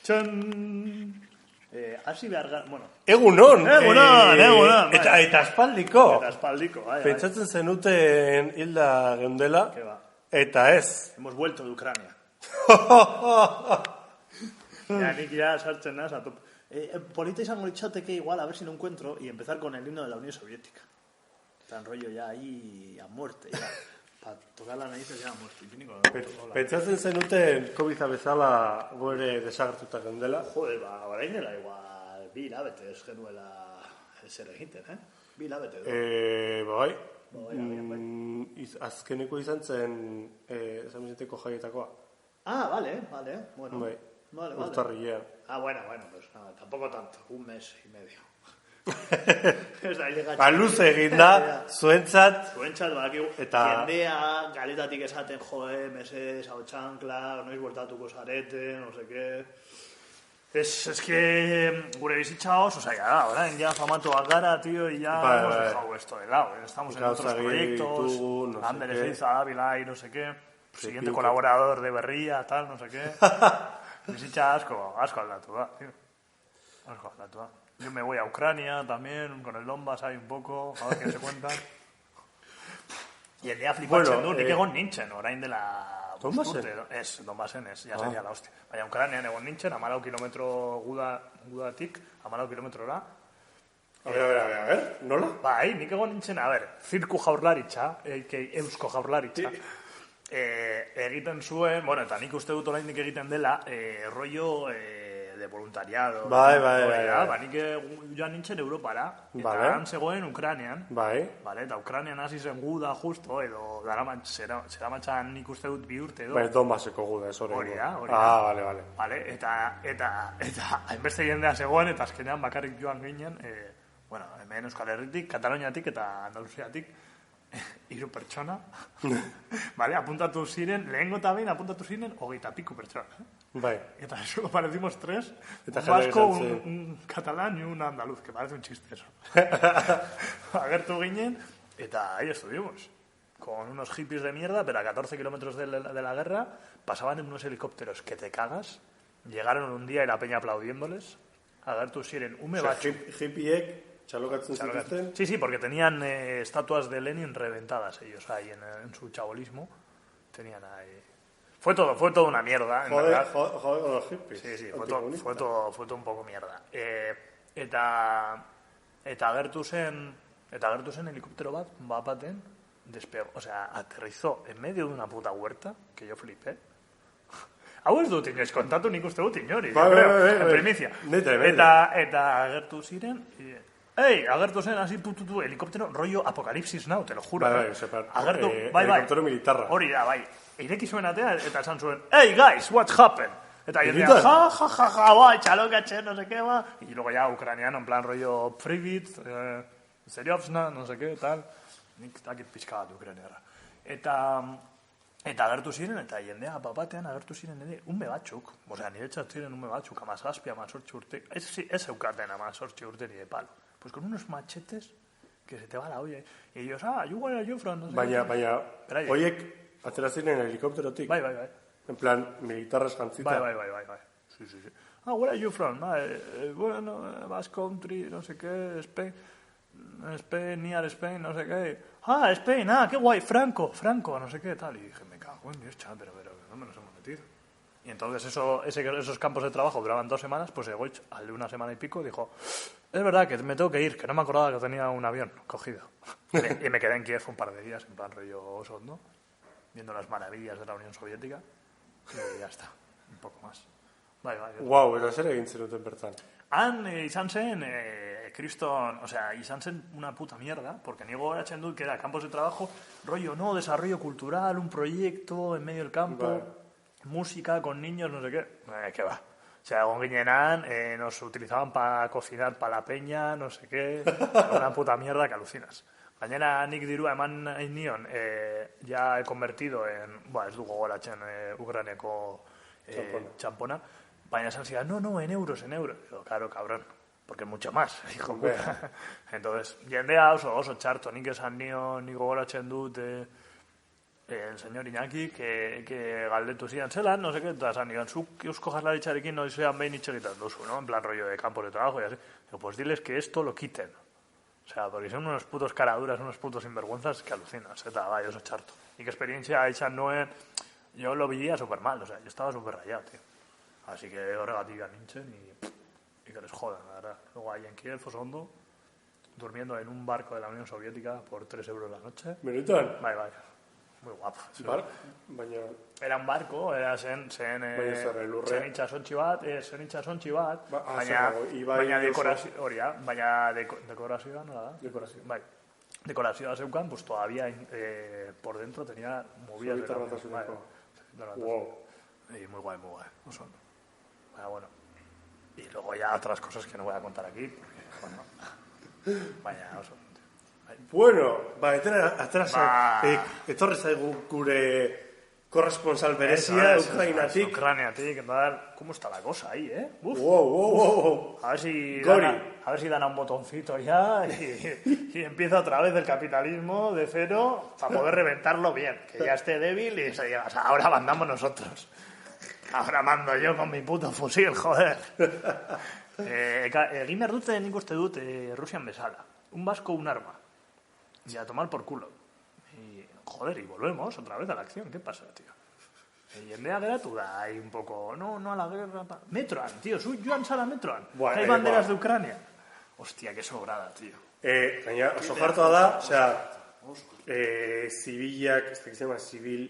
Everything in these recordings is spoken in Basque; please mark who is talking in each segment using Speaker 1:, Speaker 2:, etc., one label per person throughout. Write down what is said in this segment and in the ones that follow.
Speaker 1: Txon! Hasi behar gara, bueno.
Speaker 2: Egunon!
Speaker 1: Egunon!
Speaker 2: Eta aspaldiko.
Speaker 1: Bai.
Speaker 2: Pentsatzen zenuten hilda geundela. Eta ez.
Speaker 1: Hemos vuelto de Ucrania. Nik ya sartzen naz, a top. Polita izango litzateke igual, a ver si no encuentro, y empezar con el himno de la Unión Soviética. Tan rollo ya ahí a muerte, ya. Para tocar la nariz ya a muerte.
Speaker 2: Pentsatzen zenuten COVID bezala goere desagertuta geundela.
Speaker 1: Joder, orain dela igual 2 hilabete ez genuela zer egiten, 2 hilabete.
Speaker 2: Bai. Azkeneko izan zen Zamizeteko jaietakoa.
Speaker 1: Vale. Bueno.
Speaker 2: Bai.
Speaker 1: Vale.
Speaker 2: Urtarrilean.
Speaker 1: Bueno, pues nada, tampoco tanto, 1 mes y medio.
Speaker 2: Luze egin da, zuentzat,
Speaker 1: eta jendea galetatik esaten meses, hau txankla, noiz bueltatuko zarete, no sé qué. Es que gure bizitza oso zaila da, orain ya famatuak gara, tío, y ya hemos dejado esto de lado. Estamos en otros proyectos, Ander Ezeiza, Ávila y no sé qué, siguiente colaborador de Berria, tal, no sé qué. Bizitza asko aldatu da, tío. Asko aldatu da. Yo me voy a Ucrania también, con el Donbass ahí un poco, a ver qué se cuentan. Y el día flipatzen du, nik egon nintzen, orain dela...
Speaker 2: Donbassen?
Speaker 1: Donbassen ez, ya sería la hostia. Baina Ucranian egon nintzen, 14 kilometro gudatik, 14 kilometrora.
Speaker 2: A ver, nola?
Speaker 1: Bai, nik egon nintzen, zirku jaurlaritza, eusko jaurlaritza, egiten zuen, bueno, eta nik uste dut orain nik egiten dela, rollo... de voluntariado.
Speaker 2: Bai.
Speaker 1: Nik joan nintzen Europara, eta han zegoen Ukranian.
Speaker 2: Bai.
Speaker 1: Eta Ukranian hasi zen guda justo, edo zera matxan nik uste dut 2 urte edo.
Speaker 2: Bai, Donbasseko guda, ez hori.
Speaker 1: Hori da.
Speaker 2: Vale.
Speaker 1: Eta hainbeste jendea zegoen, eta azkenean bakarrik joan ginen, hemen Euskal Herritik, Kataloniatik eta Andaluziatik, 3 pertsona. Apuntatu ziren, lehengo eta behin apuntatu ziren 20 piku pertsona.
Speaker 2: Bai.
Speaker 1: Eta solo parecimos 3, un vasco, un catalán y un andaluz, que parece un chiste eso. Agertu ginen, eta ahí estuvimos, con unos hippies de mierda, pero a 14 kilómetros de la guerra, pasaban en unos helicópteros que te cagas, llegaron un día y la peña aplaudiéndoles, agertu ziren, ume batxu.
Speaker 2: Hippiek txalokatzen zituzten?
Speaker 1: Sí, porque tenían estatuas de Lenin reventadas ellos ahí en su chabolismo, tenían ahí... Fue todo una mierda.
Speaker 2: Joder, los hippies.
Speaker 1: Sí, fue todo un poco mierda. Eta agertu zen helicóptero baten despegó, o sea, aterrizó en medio de una puta huerta, que yo flipé. Hau ez dut inoiz kontatu, nik uste dut inori, en primicia. Eta agertu ziren, agertu zen así helicóptero rollo apocalipsis now, te lo juro.
Speaker 2: Helicóptero militarra.
Speaker 1: Hori da, bai. Ireki zuen atea, eta esan zuen, hey guys, what happened? Eta jendea, ja, txalokatzen, no sé qué, y luego ya ucraniano, en plan rollo Privit, Seriovsna, no sé qué, tal. Nik dakit pixka bat ucraniara. Eta agertu ziren, eta jendea papatean agertu ziren ere, ume batzuk, niretzat ziren ume batzuk, 17, 18 urte, ez eukaten 18 urte ni de palo. Pues con unos machetes que se te va la olla. Y ellos, you where are you from? No sé
Speaker 2: baina, oiek atera ziren helikopterotik.
Speaker 1: Bai.
Speaker 2: En plan, militarras jantzita.
Speaker 1: Bai. Sí. Where are you from? Bueno, Basque Country, no sé qué, Spain, near Spain, no sé qué. Spain, qué guay, Franco, no sé qué, tal. Y dije, me cago en Dios, chaval, pero ¿dónde nos hemos metido? Y entonces esos campos de trabajo duraban 2 semanas, pues Egoich, al de 1 semana y pico, dijo, es verdad que me tengo que ir, que no me acordaba que tenía un avión cogido. Y me quedé en Kiev un par de días, en plan rollo Osot, ¿no? Viendo las maravillas de la Unión Soviética, y ya está, un poco más. Bai.
Speaker 2: Guau, eta zer egin zenuten bertan?
Speaker 1: Han izan zen, kriston, o sea, izan zen una puta mierda, porque ni gogoratzen dut que era campos de trabajo, rollo, no, desarrollo cultural, un proyecto en medio del campo, música con niños, no sé qué. ¿Qué va? O sea, egon ginenan, nos utilizaban para cocinar para la peña, no sé qué, una puta mierda que alucinas. Gainera nik dirua eman nion, ya he convertido en, ez du gogoratzen Ucraniako txampona, baina esan zidan, no, en euros. Digo, claro, cabrón, porque mucho más, hijo puta. Entonces, jendea oso txarto, nik esan nion, nik gogoratzen dut, el señor Iñaki, que galdetu zian zelan, no sé qué, eta zan, digan, zuk Eusko Jaurlaritzarekin noizean behin hitz egiten duzu, ¿no? En plan rollo de campos de trabajo y así. Digo, pues diles que esto lo quiten. O sea, porque son unos putos caraduras, unos putos sinvergüenzas que alucinas, eta bai, oso txarto. Nik experiencia hecha nuen, yo lo veía súper mal, o sea, yo estaba súper rayado, tío. Así que horregatik nintzen y que les jodan, la verdad. Luego ahí en Kiev, Osondo, durmiendo en un barco de la Unión Soviética por 3 euros la noche.
Speaker 2: Benetan?
Speaker 1: Bai. Muy guapo.
Speaker 2: Baina...
Speaker 1: Era un barco, era zen itxasontxi bat, baina dekorazioa, nola da?
Speaker 2: Dekorazioa.
Speaker 1: Bai. Dekorazioa zeukan, pues todavía por dentro tenía movidas de cambio.
Speaker 2: Wow.
Speaker 1: Y muy guay. Oso. Bueno. Y luego ya otras cosas que no voy a contar aquí, porque, bueno, vaya, oso.
Speaker 2: Bueno, etorri zaigu gure corresponsal berezia, Ukrainatik.
Speaker 1: Ucraniatik, tal. ¿Cómo está la cosa ahí, eh? Uf.
Speaker 2: Wow.
Speaker 1: A ver si
Speaker 2: Gori.
Speaker 1: dan a un botoncito ya y empieza otra vez el capitalismo de cero para poder reventarlo bien. Que ya esté débil y se diga, o sea, ahora mandamos nosotros. Ahora mando yo con mi puto fusil, joder. Egin behar dute, nik uste dut, Rusian bezala. Un vasco, un arma. Y a tomar por culo. Y, joder, y volvemos otra vez a la acción. ¿Qué pasa, tío? Y en vez de geratu da ahí un poco... No a la guerra... Metroan, tío. Joan zara Metroan. Hay banderas de Ucrania. Hostia, qué sobrada, tío.
Speaker 2: Gaina, oso jartoa da, osea, zibilak, ez dakizema, zibil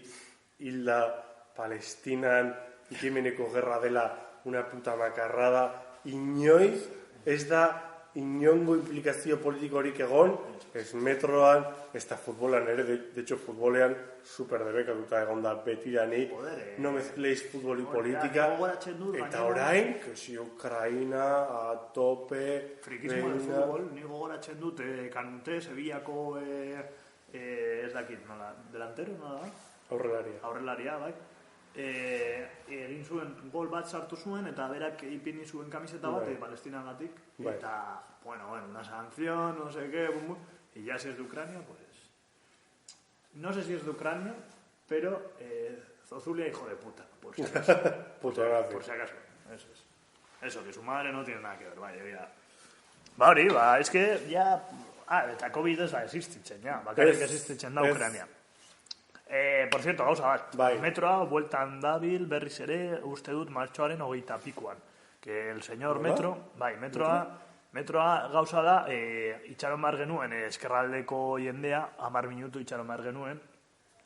Speaker 2: hilda Palestinan, Yemeneko gerra dela una puta makarrada, inoiz ez da inongo implikazio politikorik egon, ez metroan, ez da futbolan ere, de hecho futbolean super debekatuta egon da betirani, no mezcléis fútbol y política, eta orain, que si Ukraina a tope,
Speaker 1: frikismo de fútbol, ni gogoratzen dut, Kanute, Sevillako, ez dakit, nola, delantero, nola da? Aurrelaria, bai. Egin zuen gol bat sartu zuen eta berak ipini zuen kamiseta bat Palestinagatik eta, bueno, una sanción, no sé qué, y ya si es de Ucrania, pues no sé si es de Ucrania, pero Zozulia, hijo de puta, por si acaso. Por si acaso, eso, que su madre no tiene nada que ver, vaya, mira. Hori, es que ya, eta COVID ez da existitzen, ja, bakarrik existitzen da Ucrania. Por cierto, gauza bat, metroa bueltan dabil berriz ere uste dut martxoaren 20 que el señor metroa gauza da itxaron behar genuen eskerraldeko jendea 10 minutu itxaron behar genuen.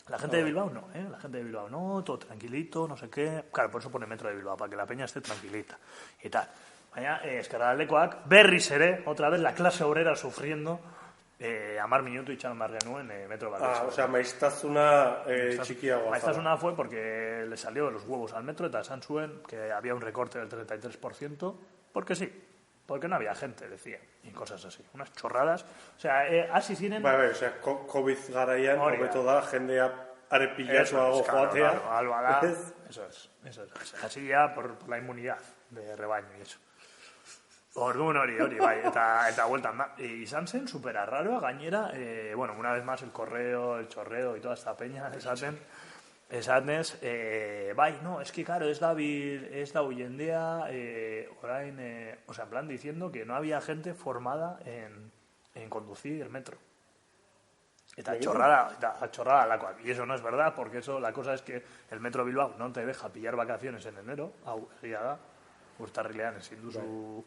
Speaker 1: La gente de Bilbao no, la gente de Bilbao no, todo tranquilito, no sé qué. Claro, por eso pone metro de Bilbao, para que la peña esté tranquilita y tal. Baina eskerraldekoak berriz ere, otra vez la clase obrera sufriendo. 10 minutu itxaron behar genuen metro bat.
Speaker 2: O sea, maiztasuna txikiagoa.
Speaker 1: Maiztasuna fue porque le salió de los huevos al metro eta esan zuen que había un recorte del 33%, porque sí, porque no había gente, decía, y cosas así, unas chorradas. O sea, hasi ziren...
Speaker 2: o sea, COVID garaian, hobeto da, jendea arepilatuago joatea.
Speaker 1: Claro, eso es. Así ya por la inmunidad de rebaño y eso. Orduan hori, bai, eta vueltan da. Izan zen supera raroa, gainera, bueno, una vez más el correo, el chorreo y toda esta peña, esatenez, bai, no, es que claro, ez da huyendea, orain, o sea, en plan diciendo que no había gente formada en conducir el metro. Eta chorrada lakoak. Y eso no es verdad, porque eso, la cosa es que el metro Bilbao no te deja pillar vacaciones en enero, hau, egia da, urtarrilean ezin duzu...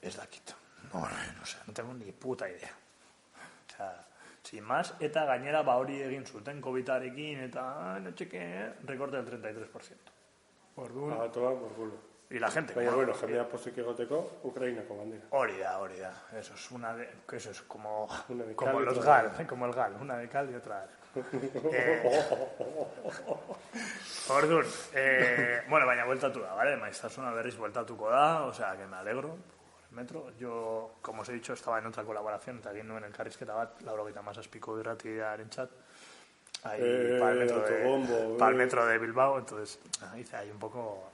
Speaker 1: Ez dakit. No sé, no tengo ni puta idea. O sea, sin más, eta gainera hori egin zuten COVID-arekin eta no cheque, recorte del 33%.
Speaker 2: Orduan. Toma por culo.
Speaker 1: Y la gente.
Speaker 2: Baina, bueno, jendea posik egoteko, Ukrainako bandera.
Speaker 1: Hori da. Eso es como los GAL, como el GAL, una de cal y otra Orduan, bueno, baina bueltatu da, ¿vale? Maiztasuna berriz bueltatuko da, o sea, que me alegro por el metro. Yo, como os he dicho, estaba en otra colaboración, eta egin nuen elkarrizketa bat, 97 irratiaren chat, ahí para el metro de Bilbao, entonces hice ahí un poco...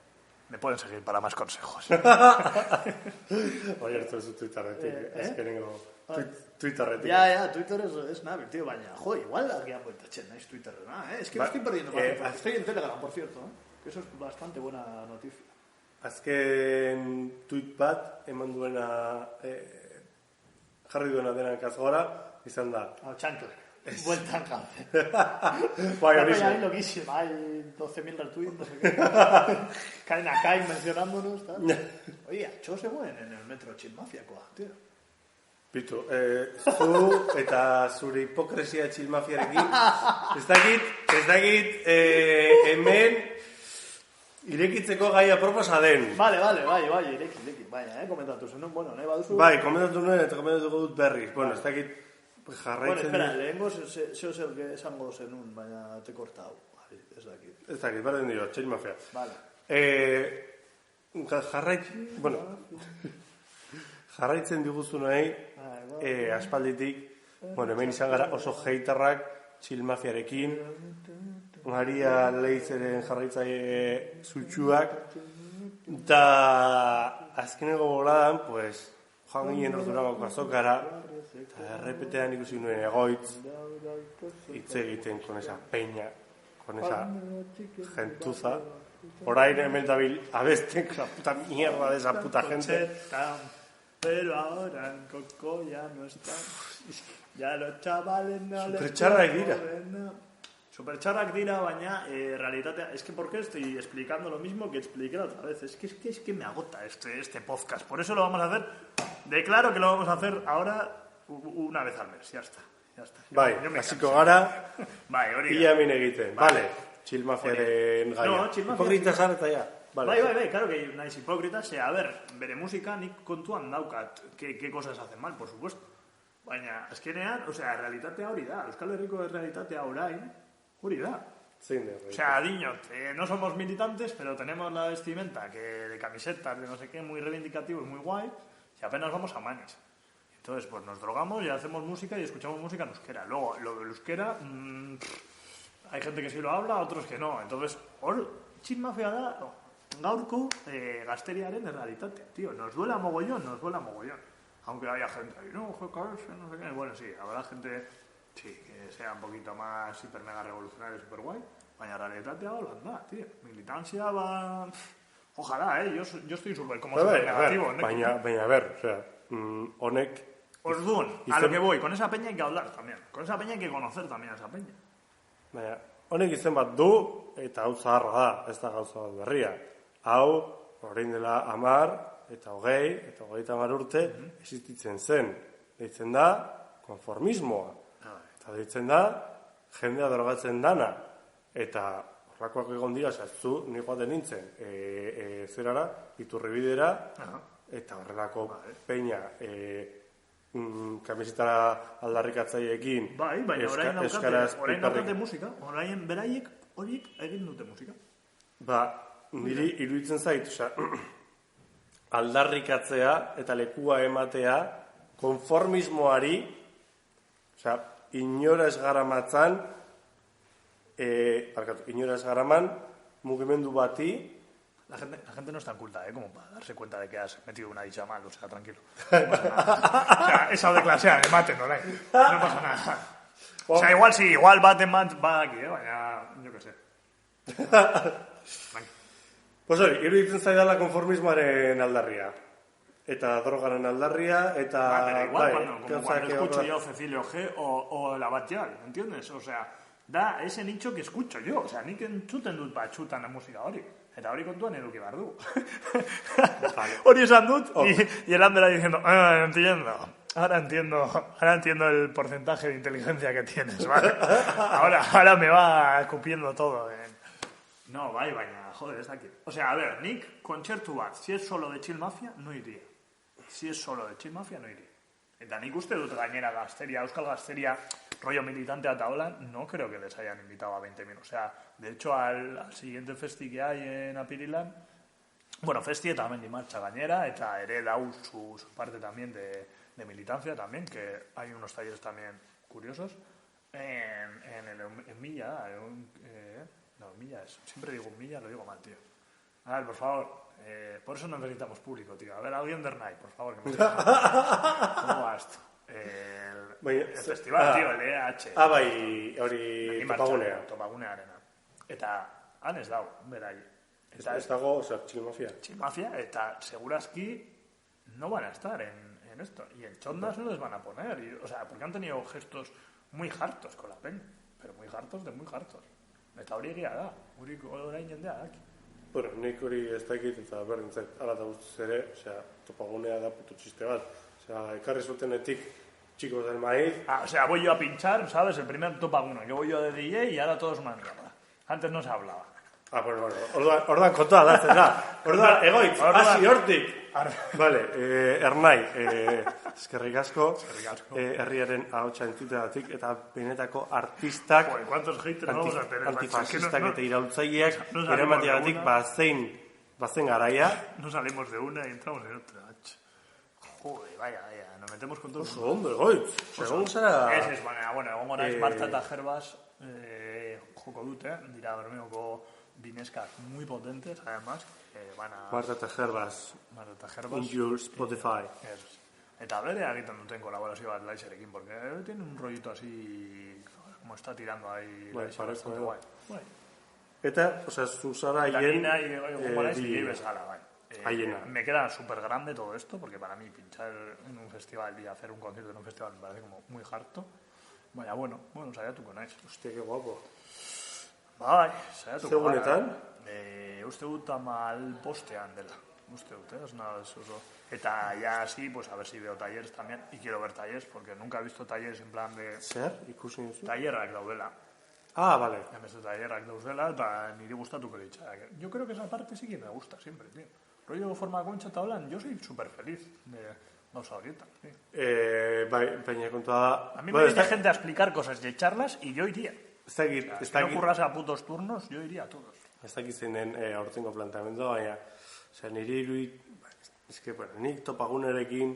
Speaker 1: Me pueden seguir para más consejos.
Speaker 2: Oye, esto es Twitterretik, azkenengo Twitterretik.
Speaker 1: Ya, Twitter es nabil, tío, baina, jo, igual agian bueltatzen naiz Twitterrena, Es que me estoy perdiendo más información. Estoy en Telegram, por cierto, que eso es bastante buena noticia.
Speaker 2: Azken tweet bat eman duena jarri duena dena kazgora izan da.
Speaker 1: Chancla. Vuelta al cáncer.
Speaker 2: Vaya,
Speaker 1: hay loquísima, hay 12.000 retweets, no sé qué. Caen acá mencionándonos, tal. Oye, Cho se mueven en el metro Chilmafiakoa, tío.
Speaker 2: Pitu, zu eta zure hipokresia txilmafiarekin, ez dakit, hemen irekitzeko gaia proposa den.
Speaker 1: Vale, ireki, baina, komentatu zenun, bueno, nahi baduzu.
Speaker 2: Bai, komentatu nuen eta komentatuko dut berriz. Bueno, ez dakit jarraitzen...
Speaker 1: Bueno, espera, lehenko zeo zer esango zenun, baina te kortau. Ez dakit.
Speaker 2: Ez dakit, baren dira, txilmafia.
Speaker 1: Vale.
Speaker 2: Jarraitzen diguzu nahi, aspalditik, bueno, hemen izan gara oso heitarrak txilmafiarekin, Maria Leizeren jarraitzaile zutxuak, eta azkeneko boladan, pues, joan ginen roturagoko azokara, eta errepetean ikusi nuen egoitz, hitz egiten con esa peña, con esa gentuza, orain hemen dabil abesten, la puta mierda de esa puta gente.
Speaker 1: Pero ahora en Coco ya no está. Ya los chavales no les...
Speaker 2: Supertxarrak dira.
Speaker 1: Supertxarrak dira, baina realitatea... Es que ¿por qué estoy explicando lo mismo que expliqué la otra vez? Es que me agota este podcast. Por eso lo vamos a hacer... Declaro que lo vamos a hacer ahora una vez al mes. Ya está.
Speaker 2: Bai, hasiko gara...
Speaker 1: Bai, hori
Speaker 2: ia min egiten. Vale, txilmafiaren gaia.
Speaker 1: No, txilmafia...
Speaker 2: Hipokrita zara eta ya.
Speaker 1: Bai, claro que naiz hipócrita, a ver, bere musika nik kontuan daukat, qué cosas hacen mal, por supuesto. Baina, azkenean, realitatea hori da, Euskal Herriko realitatea orain, hori da. Diñot, no somos militantes, pero tenemos la vestimenta de camisetas, de no sé qué, muy reivindicativo y muy guay, y apenas vamos a manis. Entonces, pues nos drogamos y hacemos música y escuchamos música en euskera. Luego, lo del euskera, hay gente que sí lo habla, otros que no. Entonces, txilmafia da... Gaurko gazteriaren errealitatea, tío. Nos duela mogollón. Aunque haya gente ahí, no sé qué. Bueno, sí, habrá gente que sea un poquito más hiper mega revolucionario, super guay. Baina realitatea holan da, tío. Militancia va... Ojalá, yo estoy súper negativo.
Speaker 2: Baina, a ver, honek...
Speaker 1: Orduan, a lo que voy, con esa peña hay que hablar también. Con esa peña hay que conocer también a esa peña.
Speaker 2: Baina, honek izen bat du, eta hau zaharra da, ez da gauza bat berria. Hau, orain dela 10, eta 20, eta 30 urte, existitzen zen. Deitzen da, konformismoa. Eta deitzen da, jendea drogatzen dana. Eta horrakoak egon dira, zu, ni joaten nintzen, zerara, Iturribidera, eta horrelako peña, kamisetara aldarrikatzaileekin, euskaraz
Speaker 1: piparrik. Orain beraiek horiek egin dute musika.
Speaker 2: Niri iruditzen zait, aldarrikatzea eta lekua ematea konformismoari, inora ez garamatzan, inora ez garaman mugimendu bati.
Speaker 1: La gente no es tan culta, como para darse cuenta de que has metido una dicha mal, tranquilo. Esa de clasear, me maten, no pasa nada. Igual baten va aquí, baina, yo qué sé.
Speaker 2: Pues hori, iruditzen zaidala konformismoaren aldarria. Eta drogaren aldarria, eta...
Speaker 1: Pero igual, como cuando escucho yo Cecilio G o la Batjal, ¿entiendes? Da ese nicho que escucho yo. Nik entzuten dut batxutan musika hori. Eta hori kontuan eduki behar du. Hori esan dut, y el Andera diciendo, entiendo. Ahora entiendo el porcentaje de inteligencia que tienes, ¿vale? Ahora me va escupiendo todo. No, baina, joder, está aquí. A ver, Nick, kontzertu bat, si es solo de Chill Mafia, no iría. Eta nik uste dut gainera gazteria, euskal gazteria, rollo militante eta hola, no creo que les hayan invitado a 20.000. De hecho, al siguiente festi que hay en Apirilan, bueno, festi eta mendi marcha gainera, eta ere dau su parte también de militancia también, que hay unos talleres también curiosos, en Milla, no, Milla es, siempre digo Milla, lo digo mal, tío. A ver, por favor, por eso no necesitamos público, tío. A ver, alguien de Ernai, por favor, que me diga. ¿Cómo va esto? el festival, tío, el EH.
Speaker 2: Bai, hori
Speaker 1: Topagunearena. Eta han ez dago, berai.
Speaker 2: Ez dago, Chill Mafia.
Speaker 1: Chill Mafia, eta segurazki no van a estar en esto. Y en Chondas no les van a poner. Porque han tenido gestos muy hartos con la peña. Pero muy hartos de muy hartos. Eta hori egia da. Hori orain jendea da.
Speaker 2: Bueno, nik hori ez dakit eta berdintzat ala da guztiz ere, Topagunea da puto txiste bat. Ekarri zutenetik chicos del maíz.
Speaker 1: Voy yo a pinchar, ¿sabes? El primer Topaguna, que voy yo de DJ y ahora todo es una mierda. Antes no se hablaba.
Speaker 2: Bueno, ordan kontua aldatzen da. Ordan, egoitz, hasi hortik. Vale, Ernai, eskerrik asko, herriaren ahotsa entzuteagatik eta benetako artistak, antifasistak eta iraultzaileak, eramateagatik bazen garaia.
Speaker 1: No salimos de una y entramos en otra. Joder, vaya, nos metemos con todo.
Speaker 2: Hombre, goitz, segun zara...
Speaker 1: Ez, bueno, egon gora ez Marta eta Jerbas joko dute, dira Bermeoko dineskak muy potentes, además, van a...
Speaker 2: Marta eta Jerbas, in your Spotify.
Speaker 1: Eta bere egiten duten kolaborazio bat Laixerekin, porque tiene un rollito así, como está tirando ahí Laixer, bastante guay.
Speaker 2: Eta, zuzara haien...
Speaker 1: Eta nina y bezala, bai.
Speaker 2: Aiena.
Speaker 1: Me queda súper grande todo esto, porque para mí pinchar en un festival y hacer un concierto en un festival me parece como muy harto. Vaya, bueno, saiatu konaiz.
Speaker 2: Hostia, qué guapo.
Speaker 1: Bai, saiatu.
Speaker 2: Segunetan?
Speaker 1: Uste dut amal postean dela. Uste dut, es nada eso. Eta ya así, pues a ver si veo talleres también. Y quiero ver talleres, porque nunca he visto talleres en plan de...
Speaker 2: Zer? Ikusi duzu?
Speaker 1: Tallerrak daudela.
Speaker 2: Vale.
Speaker 1: Beste tallerrak daudela, eta niri gustatuko ditxak. Yo creo que esa parte sí que me gusta siempre, tío. Rollo forma concha eta holan, yo soy súper feliz de gauza horietan.
Speaker 2: Baina kontua da...
Speaker 1: A mí me viene gente a explicar cosas y charlas y yo iría.
Speaker 2: Si
Speaker 1: no currase a putos turnos, yo iría a todos.
Speaker 2: Ez dakit zeinen aurtengo planteamendu, baina nire iruit... Ez que, bueno, nik Topagunerekin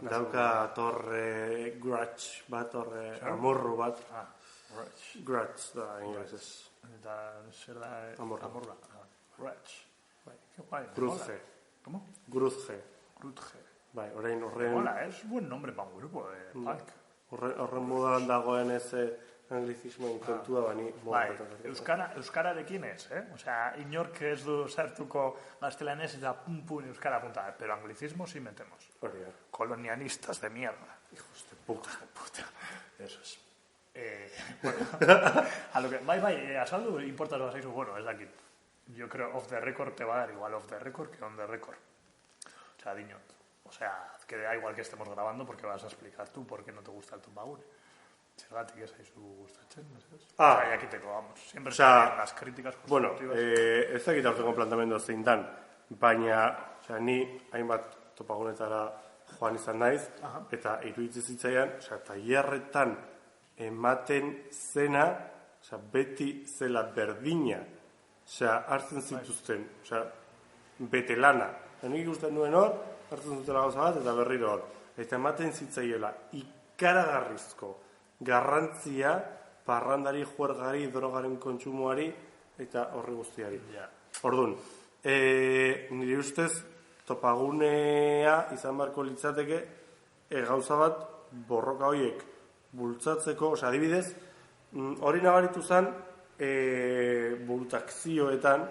Speaker 2: dauka torre grudge bat, torre amorru bat. Grudge da inglesez.
Speaker 1: Eta zer da...
Speaker 2: Amorra.
Speaker 1: Grudge. Qué guay.
Speaker 2: Grudge.
Speaker 1: ¿Cómo?
Speaker 2: Grudge. Bai, orain horren...
Speaker 1: Hola, es buen nombre para un grupo de punk.
Speaker 2: Horren modan dagoen ez anglizismoen kontua bani...
Speaker 1: Bai, euskararekin ez, inork ez du sartuko gaztelanez eta pum euskara punta, pero anglicismo sí metemos. Colonialistas de mierda.
Speaker 2: Hijos de puta.
Speaker 1: Eso es. A lo que... Bai, azaldu importaz bazaizu, bueno, ez dakit. Yo creo off the record te va a dar igual off the record que on the record. Dinot. Que da igual que estemos grabando porque vas a explicar tú por qué no te gusta el Topagune. Zergatik ez aizu gustatzen, jakiteko, vamos. Siempre salen las críticas constructivas.
Speaker 2: Bueno, ez dakit aurtengo planteamendu zein dan, baina ni hainbat Topagunetara joan izan naiz, eta iruditzen zitzaian, tailerretan ematen zena, beti zela berdina, hartzen zituzten, bete lana. Nik ikusten nuen hor, hartzen zutela gauza bat, eta berriro hor. Eta ematen zitzaioela ikaragarrizko garrantzia parrandari, juergari, drogaren kontsumoari, eta horri guztiari. Orduan, nire ustez, Topagunea izan beharko litzateke gauza bat borroka horiek bultzatzeko, adibidez, hori nabaritu zen burutakzioetan,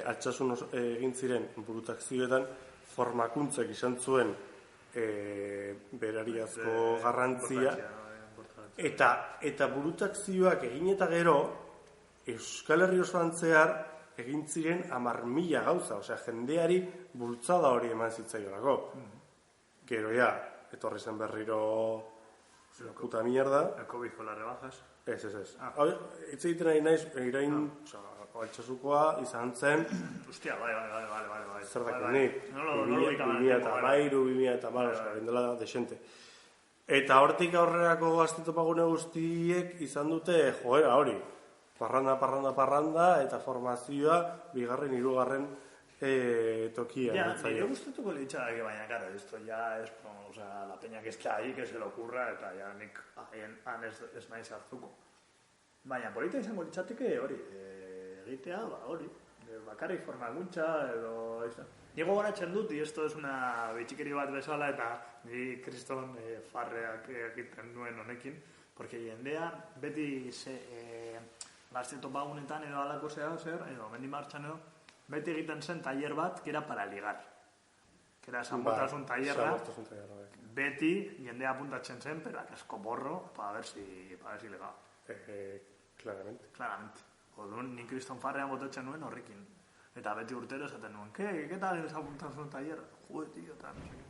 Speaker 2: altsasun egin ziren burutakzioetan formakuntzak izan zuen berariazko garrantzia eta burutakzioak egin eta gero Euskal Herri osoan zehar egin ziren 10.000 gauza, jendeari bultzada hori eman zitzaiolako. Gero etorri zen berriro puta mierda.
Speaker 1: El COVID con las rebajas.
Speaker 2: Ez. Itz egiten ari naiz, irain altxasukoa izan zen...
Speaker 1: Hostia, vale.
Speaker 2: Zer dakinik. 2008, bindela desente. Eta hortik aurrerako Gazte Topagune guztiek izan dute joera hori. Parranda, eta formazioa, bigarren, hirugarren tokia.
Speaker 1: Nire gustatuko litxak, baina, claro, esto ya es, la peña que está ahí, que se le ocurra, eta ya nik han ez naiz hartuko. Baina, polita izango litzateke hori, egitea, hori, bakarrik formakuntza, edo... Nigo goratzen dut, y esto es una bitxikeri bat bezala, eta ni kriston farreak egiten nuen honekin, porque jendea beti gazte topagunetan edo alako zer, edo mendi martxan edo, beti egiten zen taller bat, que era para ligar. Que era samurtasun tallerra, beti jendea apuntatzen zen, pero a casco porro, para ver si ligaba.
Speaker 2: Claramente.
Speaker 1: Orduan, ni kriston farrean botatzen nuen horrekin. Eta beti urtero esaten nuen, ¿qué tal es apuntasun taller? Joder, tío, tal, no sé qué.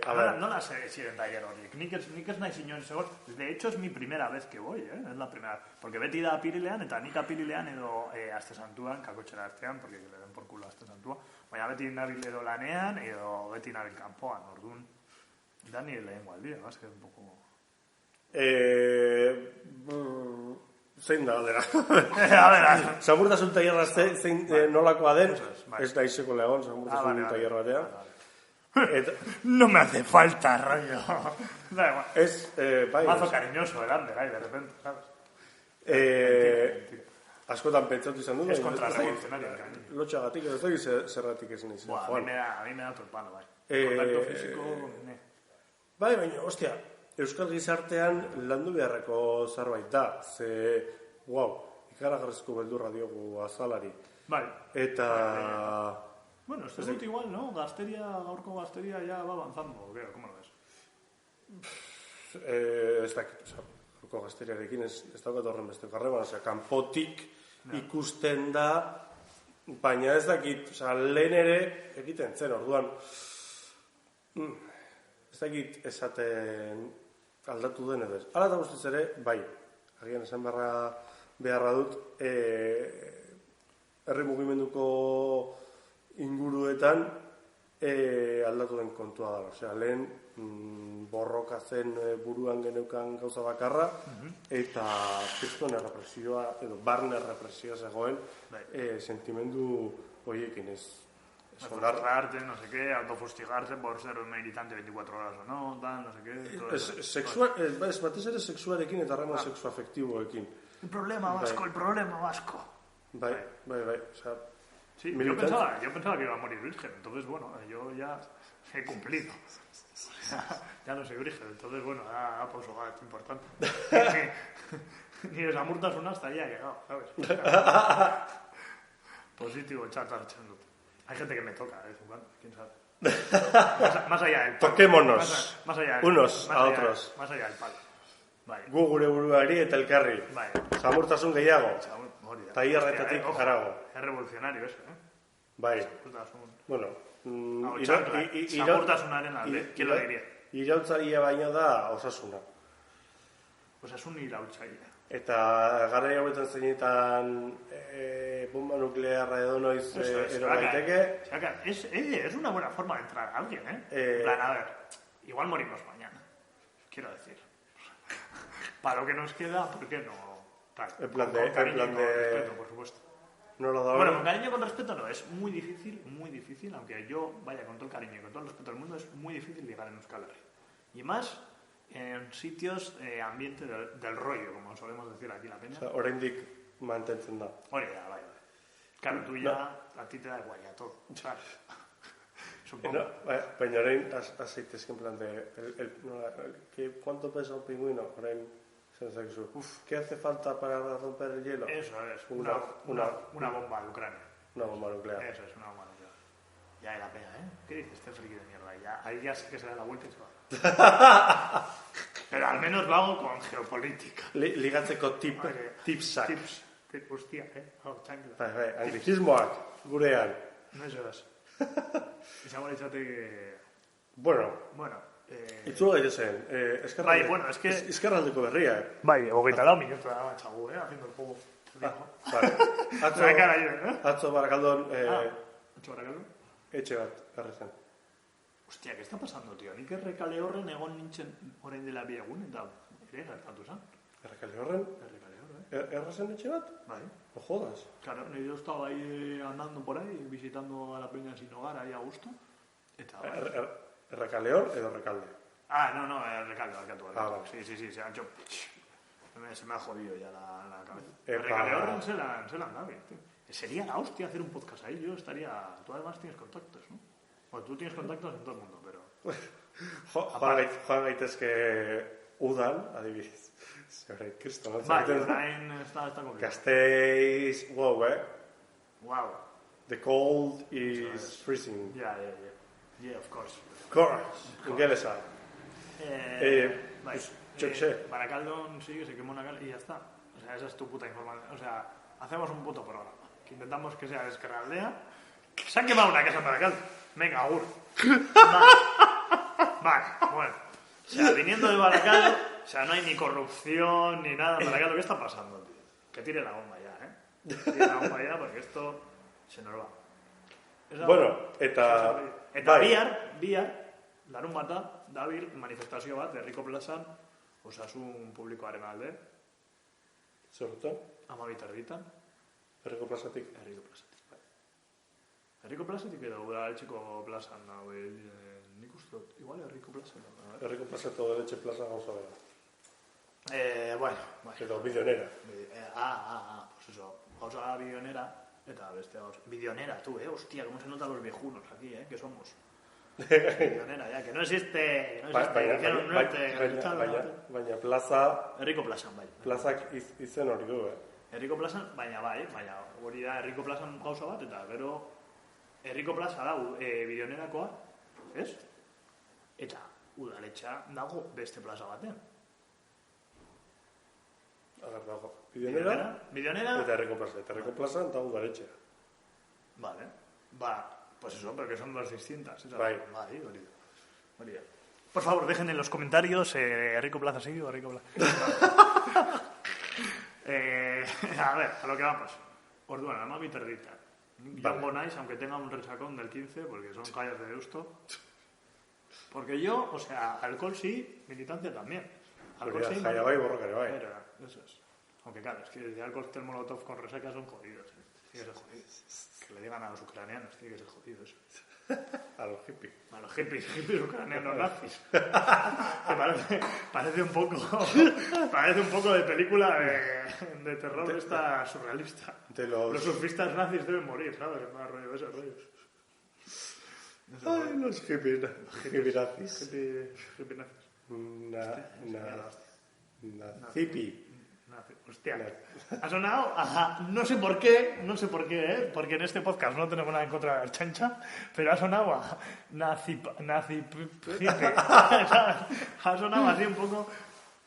Speaker 2: A ver.
Speaker 1: No la sé si en taller horiek. Nik ez nahi zinuen segon. De hecho, es mi primera vez que voy, es la primera. Porque beti da apirilean, eta nik apirilean edo aste santuan, kakotxera artean, porque le den por culo aste santua. Baina beti nabil edo lanean, edo beti nabil kanpoan, orduan. Da ni lehen gualdia, es que un poco...
Speaker 2: Zein da, aldera.
Speaker 1: A ver.
Speaker 2: Samurtasun tailerra zein nolakoa den, ez naizeko legon, samurtasun tailer batea.
Speaker 1: No me hace falta, rollo. Da igual.
Speaker 2: Bai.
Speaker 1: Mazo cariñoso, grande, de repente, ¿sabes?
Speaker 2: Askotan pentsatu izan dut.
Speaker 1: Es contrarrevolucionario, el cariño.
Speaker 2: Lotxagatik, ez dakit zerratik ez nahi zen.
Speaker 1: A mí me da todo el palo, bai. Contacto físico...
Speaker 2: Bai, baina, hostia, Euskal Gizartean landu beharreko zerbait da. Ikaragarrizko beldurra diogu azalari.
Speaker 1: Bai.
Speaker 2: Eta...
Speaker 1: Bueno, esto es igual, ¿no? Gaurko gazteria ya va avanzando, ¿cómo lo ves?
Speaker 2: Ez dakit, gaurko gazteriarekin ez daukat horren beste karreman, kanpotik ikusten da, baina ez dakit, lehen ere egiten zen, orduan, ez dakit esaten aldatu den edo ez. Hala eta guztiz ere, bai, agian esan beharra dut, herri mugimenduko inguruetan aldatu den kontua da. Osea, lehen borroka zen buruan geneukan gauza bakarra, eta kristone represioa, edo barne represioa zegoen, sentimendu horiekin ez.
Speaker 1: Frustrarte, no sé qué, autofustigarte por ser un militante 24 horas o no, tal, no sé qué.
Speaker 2: Batez ere sexuarekin eta harreman sexuafektiboekin.
Speaker 1: El problema vasco.
Speaker 2: Bai. O sea,
Speaker 1: sí, yo pensaba que iba a morir virgen, entonces bueno, yo ya he cumplido. Ya no soy virgen, entonces bueno, por su gato, importante. Ni esa murtasun hasta ahí ha llegado, ¿sabes? Positivo, chatarchando. Hay gente que me toca de vez en cuando, quién sabe. Más allá del palo.
Speaker 2: Toquémonos
Speaker 1: más allá del,
Speaker 2: unos
Speaker 1: más
Speaker 2: a
Speaker 1: allá,
Speaker 2: otros.
Speaker 1: Más allá del palo. Vale.
Speaker 2: Gu gure buruari eta elkarri.
Speaker 1: Vale.
Speaker 2: Samurtasun gehiago. Taierretatik harago.
Speaker 1: Es revolucionario eso, ¿eh?
Speaker 2: Bai. Bueno,
Speaker 1: Samurtasunaren alde, ¿quién lo diría?
Speaker 2: Irautzailea baino da osasuna.
Speaker 1: Osasun irautzailea.
Speaker 2: Eta garai hauetan zeinetan bomba nuklearra edo noiz ero daiteke.
Speaker 1: Es una buena forma de entrar a alguien, ¿eh? En plan, a ver, igual morimos mañana. Quiero decir. Para lo que nos queda, ¿por qué no? Tal,
Speaker 2: en plan
Speaker 1: con cariño y con respeto, por supuesto.
Speaker 2: No lo da.
Speaker 1: Bueno, con cariño y con respeto no, es muy difícil, aunque yo vaya con todo el cariño y con todo el respeto del mundo, es muy difícil llegar en Euskal Herria. Y más en sitios ambiente del rollo, como solemos decir aquí en la peña.
Speaker 2: O sea, oraindik mantentzen da.
Speaker 1: Bai. Claro, tú ya, a ti te da igual ya todo, claro. Supongo.
Speaker 2: Baina orain, aceitezke en plan de... ¿Cuánto pesa un pingüino? Orain, ¿qué hace falta para romper el hielo?
Speaker 1: Eso es, una bomba de Ucrania.
Speaker 2: Una bomba nuclear.
Speaker 1: Eso es, una bomba nuclear. Ya de la pena, ¿eh? ¿Qué dices? Este friki de mierda. Ahí ya sé que se da la vuelta y se va. Pero al menos lo hago con geopolítica.
Speaker 2: Ligatzeko tipsak.
Speaker 1: Tips. Hostia, chancla.
Speaker 2: Bai, anglicismoak gurean.
Speaker 1: Eso es. Izango ditzate que...
Speaker 2: Bueno. Itzulu gaitezen.
Speaker 1: Bai, bueno, es que...
Speaker 2: Eskerraldeko berria,
Speaker 1: Bai, 24 minutos da matxagu, haciendo el juego.
Speaker 2: Vale. Atzo Barakaldon...
Speaker 1: Atzo Barakaldon?
Speaker 2: Etxe bat, garrezen.
Speaker 1: Hostia, ¿qué está pasando, tío? Nik errekale horren egon nintzen orain dela bi egun, eta ere gertatu zen.
Speaker 2: Errekale horren? ¿Errazen etxe bat?
Speaker 1: Bai.
Speaker 2: No jodas.
Speaker 1: Claro, yo estaba ahí andando por ahí, visitando a la peña sin hogar, ahí a gusto.
Speaker 2: ¿Errekaleor edo Rekalde?
Speaker 1: No, Recalde.
Speaker 2: Vale.
Speaker 1: Sí, se ha hecho... Se me ha jodido ya la cabeza. Recaleor se la han dado, tío. sería la hostia hacer un podcast ahí. Yo estaría... Tú además tienes contactos, ¿no? Bueno, tú tienes contactos en todo el mundo, pero...
Speaker 2: Joan gaitezke udan, adibidez. Zerre, kriston.
Speaker 1: Bai, orain está complicado.
Speaker 2: Gasteiz, wow,
Speaker 1: Wow.
Speaker 2: The cold is freezing.
Speaker 1: Yeah, of course.
Speaker 2: Ingelesa.
Speaker 1: Bai,
Speaker 2: yo qué sé.
Speaker 1: Baracaldon sí, que se quemó una cal y ya está. O sea, esa es tu puta información. O sea, hacemos un puto programa. Que intentamos que sea Esquerraldea. Que se ha quemado una casa en Baracaldon. Venga, agur. Vale, bueno. O sea, viniendo de Baracaldo, o sea, no hay ni corrupción ni nada en Baracaldo. ¿Qué está pasando, tío? Que tire la bomba ya, ¿eh? Que tire la bomba ya porque esto se nos va.
Speaker 2: Bueno, eta
Speaker 1: bihar, larunbata, dabil manifestazio bat herriko plazan, osasun publikoaren alde.
Speaker 2: Zertan?
Speaker 1: 12:30.
Speaker 2: Herriko plazatik.
Speaker 1: Herriko plazatik edo udaletxeko plazan hau, nik uste dut, igual herriko plazan.
Speaker 2: Herriko plaza eta udaletxe plaza gauza bera.
Speaker 1: Bueno.
Speaker 2: Edo bidionera.
Speaker 1: Pues eso, gauza bidionera, eta beste gauza. Bidionera, tú, hostia, cómo se notan los viejunos aquí, que somos. Bidionera, ya, que no existe,
Speaker 2: Baina plaza...
Speaker 1: Herriko plazan, bai.
Speaker 2: Plazak izen hori du,
Speaker 1: Herriko plazan, baina hori da herriko plazan gauza bat, eta gero herriko plaza da bidionerakoa, ez? Eta udaletxa dago beste plaza baten.
Speaker 2: Agar dago. Bidionera eta herriko plaza. Eta herriko plaza eta udaletxea.
Speaker 1: Vale. Pues eso, porque son dos distintas.
Speaker 2: Bai.
Speaker 1: Hori da. Por favor, dejen en los comentarios herriko plaza sí o herriko plaza. A ver, a lo que vamos. Orduan, ama biterdita. Joango naiz, aunque tenga un resacón del 15, porque son calles de Deusto. Porque yo, o sea, alcohol sí, militancia también. Alcohol sí.
Speaker 2: Jaya bai, borroka ere bai.
Speaker 1: Pero, eso es. Aunque claro, es que decir cóctel molotov con resaca son jodidos. Tiene que ser jodido. Que le digan a los ucranianos, tiene que ser jodido eso.
Speaker 2: A los hippies.
Speaker 1: A los hippies ucranianos nazis. Que parece un poco de película de terror esta surrealista. Los surfistas nazis deben morir, ¿sabes? Más rollo de esos rollos.
Speaker 2: Ay, los hippies nazis.
Speaker 1: Hippie nazis.
Speaker 2: Nazipi.
Speaker 1: Hostia, ha sonado, no sé por qué, porque en este podcast no tenemos nada en contra de la chancha, pero ha sonado a nazi ha sonado así un poco,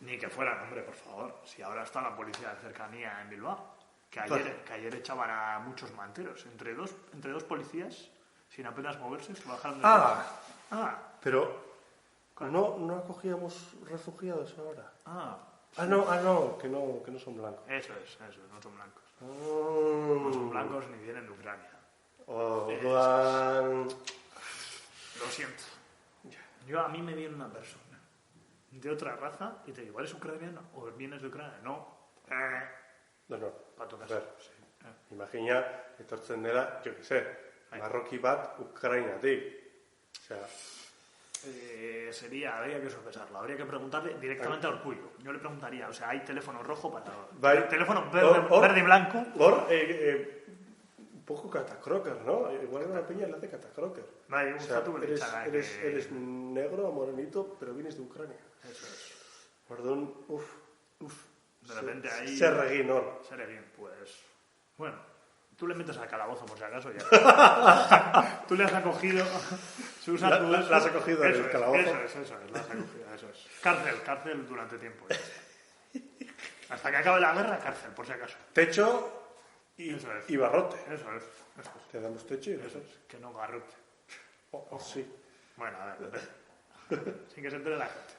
Speaker 1: ni que fuera, hombre, por favor, si ahora está la policía de cercanía en Bilbao, que ayer echaban a muchos manteros, entre dos policías, sin apenas moverse, se bajaron de
Speaker 2: pero no acogíamos refugiados ahora.
Speaker 1: No,
Speaker 2: que no son blancos.
Speaker 1: Eso, no son blancos. No son blancos ni vienen de Ucrania. Lo siento. A mí me viene una persona de otra raza y te digo, ¿eres ucraniano o vienes de Ucrania? No.
Speaker 2: No.
Speaker 1: Para tu
Speaker 2: A
Speaker 1: casa.
Speaker 2: ver, sí. Imagina, etortzen dela, yo que sé, marroki bat Ukrainatik. O sea...
Speaker 1: habría que sopesarlo, habría que preguntarle directamente a Urkullu. Yo le preguntaría, o sea, hay teléfono rojo para... Teléfono verde y blanco.
Speaker 2: Un poco catacroker, ¿no? Igual una peña le hace catacroker.
Speaker 1: Vale,
Speaker 2: o sea, eres negro, morenito, pero vienes de Ucrania.
Speaker 1: Eso es.
Speaker 2: Perdón,
Speaker 1: De repente ahí...
Speaker 2: Serregin,
Speaker 1: pues... Bueno... Tú le metes al calabozo, por si acaso, ya. Tú le has acogido...
Speaker 2: La has acogido en el calabozo.
Speaker 1: Eso es, la has acogido, eso es. Cárcel durante tiempo. Hasta que acabe la guerra, cárcel, por si acaso.
Speaker 2: Techo y barrote.
Speaker 1: Eso es.
Speaker 2: Te damos techo y
Speaker 1: eso es. Que no garrote.
Speaker 2: Sí.
Speaker 1: Bueno, a ver. Sin que se entere la gente.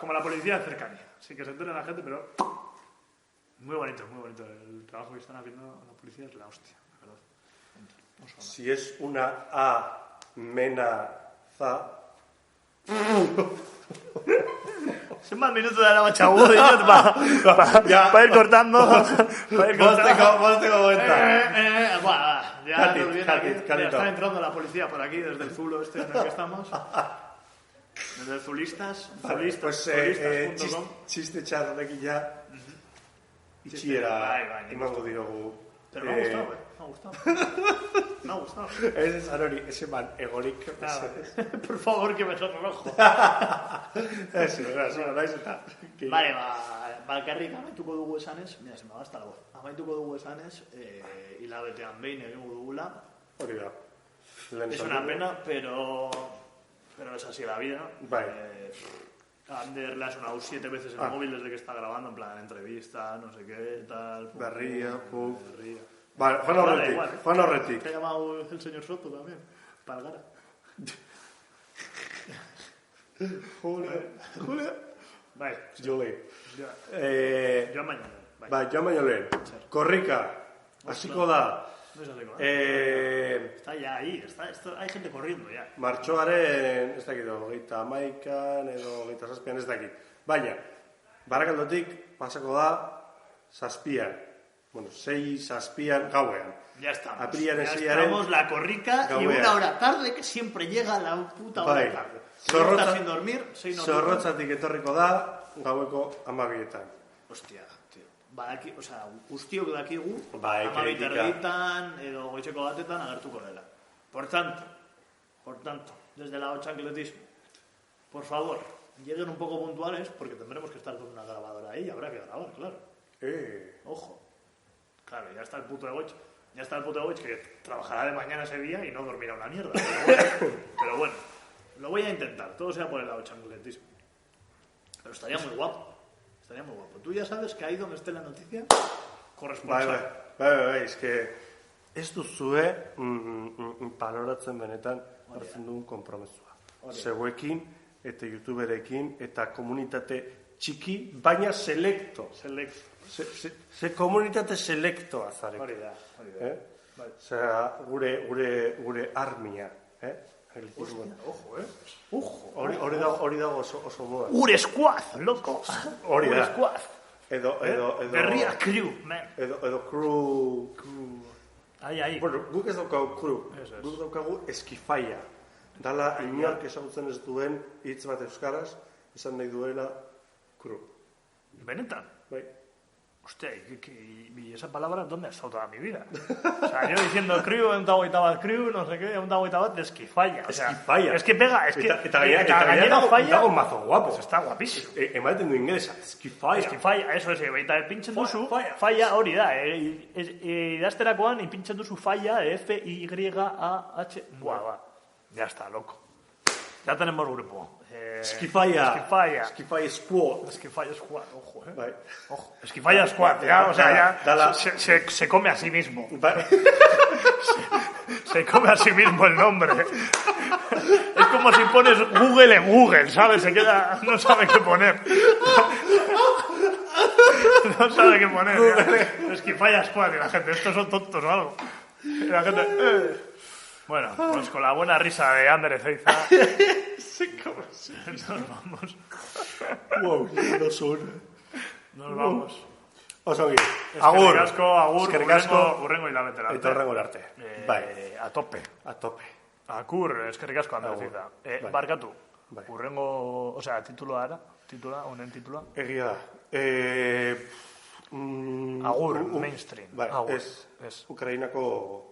Speaker 1: Como la policía de cercanía. Sin que se entere la gente, pero... Muy bonito. El trabajo que están haciendo la policía es la hostia, la verdad.
Speaker 2: Si es una amenaza...
Speaker 1: Son minutos de la machabudo para ir cortando.
Speaker 2: Vos tengo cuenta.
Speaker 1: Ya está entrando la policía por aquí desde el zulo en el que estamos. Desde el zulistas. Zulistas.com.
Speaker 2: Chiste txarrekin ja. Itxiera emango diogu.
Speaker 1: Pero me ha gustado, Me ha gustado. Me ha gustado.
Speaker 2: Ez hori, ese man egorik.
Speaker 1: Por favor, que me sonrojo.
Speaker 2: Eso, naiz eta.
Speaker 1: Vale, balkarrik amaituko dugu esanez, mira, se me va hasta la voz. Amaituko dugu esanez, hilabetean behin egingo dugula.
Speaker 2: Hori da.
Speaker 1: Es una pena, pero es así la vida.
Speaker 2: Vale.
Speaker 1: Ander le ha sonado 7 veces el móvil desde que está grabando, en plan, entrevista, no sé qué, tal.
Speaker 2: Berría,
Speaker 1: Berría.
Speaker 2: Vale, Juan Horretik.
Speaker 1: Te ha llamado el señor Soto también, Palgara. Julio. Vale.
Speaker 2: Jolín.
Speaker 1: Joan Mañana.
Speaker 2: Bai, Joan baino lehen. Korrika. Hasiko da.
Speaker 1: No es así, ¿no? Está ya ahí, hay gente corriendo ya.
Speaker 2: Martxoaren, ez dakit, 31an edo 27an, ez dakit. Baina, Barakaldotik pasako da 7an. Bueno, 6-7an gauean.
Speaker 1: Ya estamos.
Speaker 2: Apirilaren
Speaker 1: Ya
Speaker 2: 6aren
Speaker 1: estamos, la corrica y
Speaker 2: gauean.
Speaker 1: una hora tarde, que siempre llega la puta hora
Speaker 2: Bai.
Speaker 1: tarde.
Speaker 2: Zorrotza-
Speaker 1: Estás sin dormir, 6 no duermes.
Speaker 2: Zorrotzatik etorriko da gaueko 12etan.
Speaker 1: Hostia, tío. Badaki, o sea, guztiok dakigu,
Speaker 2: Bai,
Speaker 1: 12
Speaker 2: kritika.
Speaker 1: erditan edo goitzeko batetan agertuko dela. Por tanto, desde el chancletismo, por favor, lleguen un poco puntuales porque tendremos que estar con una grabadora ahí y habrá que grabar, claro. Ojo. Claro, ya está el puto de Goich. Ya está el puto de Goich que trabajará de mañana ese día y no dormirá una mierda. Pero bueno, lo voy a intentar. Todo sea por el lado chancletismo. Pero estaría muy guapo. Estaría muy guapo. Tú ya sabes que ahí donde esté la noticia, corresponsal.
Speaker 2: Bai, eske ez duzue baloratzen benetan hartzen duen konpromesua. Zeuekin eta youtuberekin eta komunitate txiki, baina selekto. Ze komunitate selektoa zarek.
Speaker 1: Hori da.
Speaker 2: Osea, gure armia,
Speaker 1: Hostia, ojo, Ojo.
Speaker 2: Hori dago oso moda.
Speaker 1: Ur squad, loco.
Speaker 2: Hori da.
Speaker 1: Ur squad.
Speaker 2: Edo
Speaker 1: Berria crew, man.
Speaker 2: edo crew.
Speaker 1: Ahí.
Speaker 2: Bueno, guk ez daukagu crew.
Speaker 1: Eso es.
Speaker 2: Guk daukagu eskifaia. Dala inork ezagutzen ez duen hitz bat euskaraz, esan nahi duela crew.
Speaker 1: Benetan.
Speaker 2: Bai.
Speaker 1: Hostia, y esa palabra, ¿dónde ha estado toda mi vida? O sea, yo diciendo crew, un tagoitabat crew, no sé qué, un tagoitabat de esquifalla. O sea,
Speaker 2: Esquifalla.
Speaker 1: Es que pega, es que...
Speaker 2: Eta gainera dago mazo guapo.
Speaker 1: Pues está guapísimo.
Speaker 2: Ematen du inglesa, esquifalla.
Speaker 1: Esquifalla, eso es, baita pinchen duzu, falla hori da, idazterakoan, pinchen duzu falla, F-Y-A-H, buah, ya está, loco. Ya tenemos grupo.
Speaker 2: Esquifalla Squad.
Speaker 1: Esquifalla Squad, ojo,
Speaker 2: Bai.
Speaker 1: Ojo. Esquifalla Squad, ya, o sea,
Speaker 2: Dala.
Speaker 1: ya se come a sí mismo.
Speaker 2: Bai.
Speaker 1: Se come a sí mismo el nombre. Es como si pones Google en Google, ¿sabes? Se queda, no sabe qué poner. No sabe qué poner. Esquifalla Squad y la gente, estos son tontos o algo. Y la gente, Bueno, pues con la buena risa de Ander Ezeiza nos vamos.
Speaker 2: Wow, no son.
Speaker 1: Nos vamos.
Speaker 2: Oso ongi.
Speaker 1: Agur. Eskerrik asko,
Speaker 2: Agur.
Speaker 1: urrengo hilabetera arte.
Speaker 2: Eta horrengo arte. Bai.
Speaker 1: A tope. Akur, eskerrik asko Ander Ezeiza. Barkatu.
Speaker 2: Bai.
Speaker 1: Urrengo, o sea, tituloa, honen titulua.
Speaker 2: Egia da.
Speaker 1: Agur, mainstream.
Speaker 2: Bai,
Speaker 1: Agur.
Speaker 2: ez. Ukrainako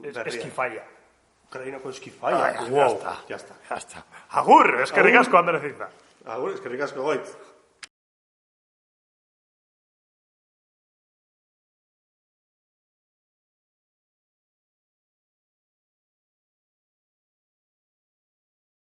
Speaker 2: berria.
Speaker 1: Esquifalla.
Speaker 2: Ukrainako esquifalla.
Speaker 1: Wow.
Speaker 2: Ya está.
Speaker 1: Agur, eskerrik asko Ander Ezeiza.
Speaker 2: Agur, eskerrik asko Goitz.